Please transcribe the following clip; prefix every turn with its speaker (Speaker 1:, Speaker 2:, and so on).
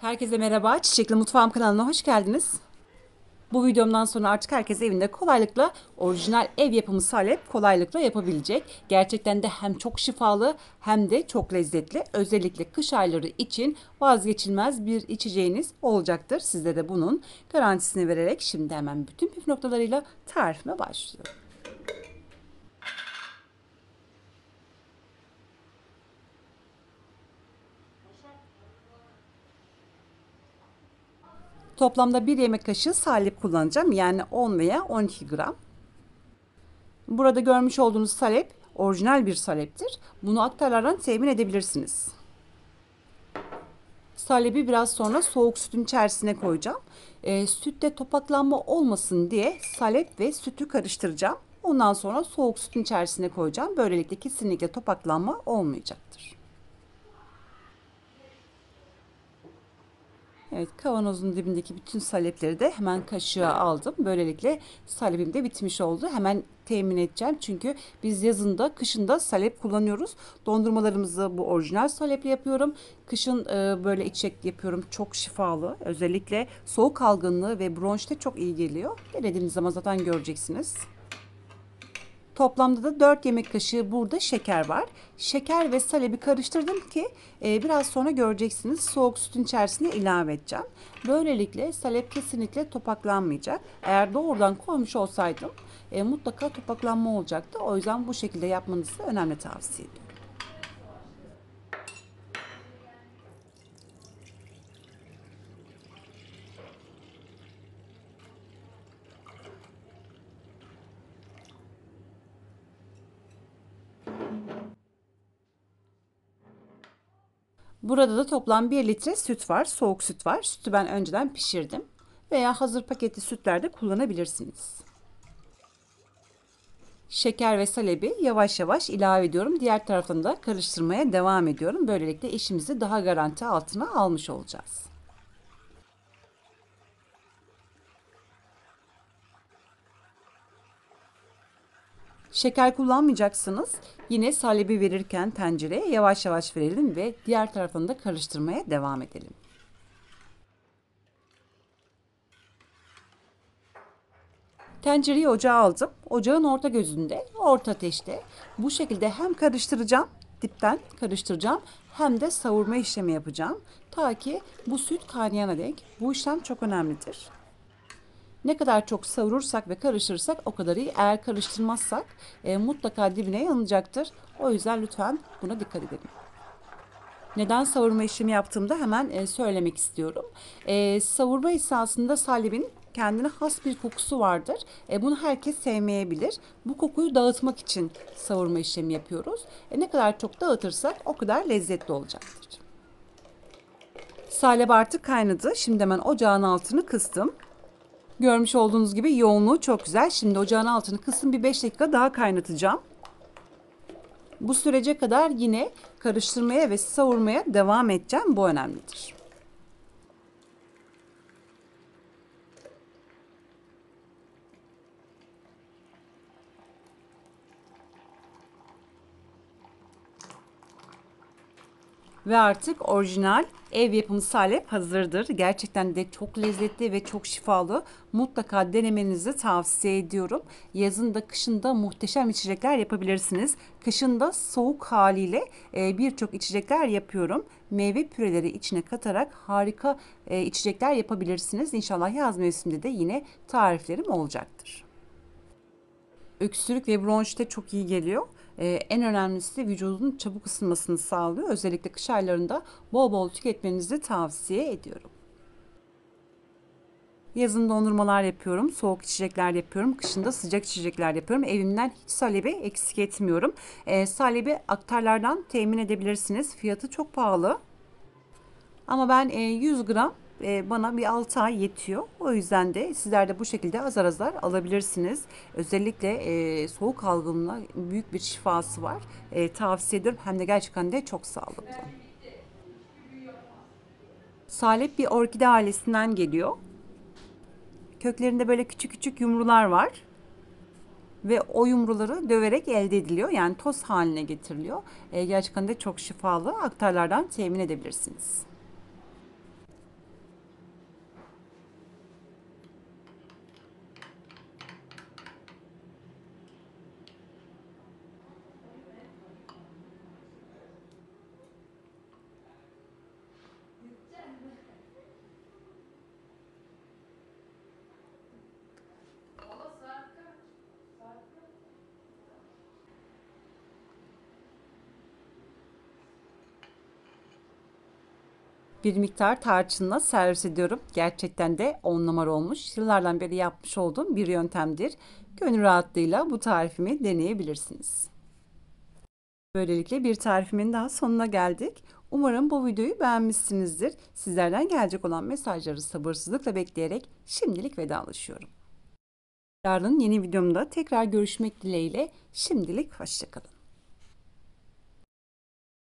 Speaker 1: Herkese merhaba. Çiçekli Mutfağım kanalına hoş geldiniz. Bu videomdan sonra artık herkes evinde kolaylıkla orijinal ev yapımı salep kolaylıkla yapabilecek. Gerçekten de hem çok şifalı hem de çok lezzetli. Özellikle kış ayları için vazgeçilmez bir içeceğiniz olacaktır. Size de bunun garantisini vererek şimdi hemen bütün püf noktalarıyla tarifime başlıyorum. Toplamda 1 yemek kaşığı salep kullanacağım. Yani 10 veya 12 gram. Burada görmüş olduğunuz salep orijinal bir saleptir. Bunu aktarlardan temin edebilirsiniz. Salebi biraz sonra soğuk sütün içerisine koyacağım. Sütte topaklanma olmasın diye salep ve sütü karıştıracağım. Ondan sonra soğuk sütün içerisine koyacağım. Böylelikle kesinlikle topaklanma olmayacaktır. Evet, kavanozun dibindeki bütün salepleri de hemen kaşığa aldım. Böylelikle salebim de bitmiş oldu. Hemen temin edeceğim. Çünkü biz yazında, kışında salep kullanıyoruz. Dondurmalarımızı bu orijinal saleple yapıyorum. Kışın böyle içecek yapıyorum. Çok şifalı. Özellikle soğuk algınlığı ve bronşite çok iyi geliyor. Denediğiniz zaman zaten göreceksiniz. Toplamda da 4 yemek kaşığı burada şeker var. Şeker ve salebi karıştırdım ki biraz sonra göreceksiniz soğuk sütün içerisine ilave edeceğim. Böylelikle salep kesinlikle topaklanmayacak. Eğer doğrudan koymuş olsaydım mutlaka topaklanma olacaktı. O yüzden bu şekilde yapmanızı önemli tavsiye ediyorum. Burada da toplam 1 litre süt var. Soğuk süt var. Sütü ben önceden pişirdim. Veya hazır paketli sütler de kullanabilirsiniz. Şeker ve salebi yavaş yavaş ilave ediyorum. Diğer taraftan da karıştırmaya devam ediyorum. Böylelikle işimizi daha garanti altına almış olacağız. Şeker kullanmayacaksınız. Yine salebi verirken tencereye yavaş yavaş verelim ve diğer tarafını da karıştırmaya devam edelim. Tencereyi ocağa aldım. Ocağın orta gözünde, orta ateşte. Bu şekilde hem karıştıracağım, dipten karıştıracağım hem de savurma işlemi yapacağım. Ta ki bu süt kaynayana dek. Bu işlem çok önemlidir. Ne kadar çok savurursak ve karıştırırsak o kadar iyi. Eğer karıştırmazsak mutlaka dibine yanacaktır. O yüzden lütfen buna dikkat edelim. Neden savurma işlemi yaptığımda hemen söylemek istiyorum. Savurma esnasında salebin kendine has bir kokusu vardır. Bunu herkes sevmeyebilir. Bu kokuyu dağıtmak için savurma işlemi yapıyoruz. Ne kadar çok dağıtırsak o kadar lezzetli olacaktır. Salep artık kaynadı. Şimdi hemen ocağın altını kıstım. Görmüş olduğunuz gibi yoğunluğu çok güzel. Şimdi ocağın altını kısın, bir 5 dakika daha kaynatacağım. Bu sürece kadar yine karıştırmaya ve savurmaya devam edeceğim. Bu önemlidir. Ve artık orijinal ev yapımı salep hazırdır. Gerçekten de çok lezzetli ve çok şifalı. Mutlaka denemenizi tavsiye ediyorum. Yazın da kışın da muhteşem içecekler yapabilirsiniz. Kışın da soğuk haliyle birçok içecekler yapıyorum. Meyve püreleri içine katarak harika içecekler yapabilirsiniz. İnşallah yaz mevsiminde de yine tariflerim olacaktır. Öksürük ve bronşite çok iyi geliyor. En önemlisi vücudun çabuk ısınmasını sağlıyor. Özellikle kış aylarında bol bol tüketmenizi tavsiye ediyorum. Yazın dondurmalar yapıyorum, soğuk içecekler yapıyorum, kışında sıcak içecekler yapıyorum. Evimden hiç salebi eksik etmiyorum. Salebi aktarlardan temin edebilirsiniz. Fiyatı çok pahalı. Ama ben 100 gram bana bir 6 ay yetiyor. O yüzden de sizler de bu şekilde azar azar alabilirsiniz. Özellikle soğuk algınlığına büyük bir şifası var. Tavsiye ediyorum. Hem de gerçekten de çok sağlıklı. Salep bir orkide ailesinden geliyor. Köklerinde böyle küçük küçük yumrular var. Ve o yumruları döverek elde ediliyor. Yani toz haline getiriliyor. Gerçekten de çok şifalı. Aktarlardan temin edebilirsiniz. Bir miktar tarçınla servis ediyorum. Gerçekten de 10 numara olmuş. Yıllardan beri yapmış olduğum bir yöntemdir. Gönül rahatlığıyla bu tarifimi deneyebilirsiniz. Böylelikle bir tarifimin daha sonuna geldik. Umarım bu videoyu beğenmişsinizdir. Sizlerden gelecek olan mesajları sabırsızlıkla bekleyerek şimdilik vedalaşıyorum. Yarın yeni videomda tekrar görüşmek dileğiyle şimdilik hoşça kalın.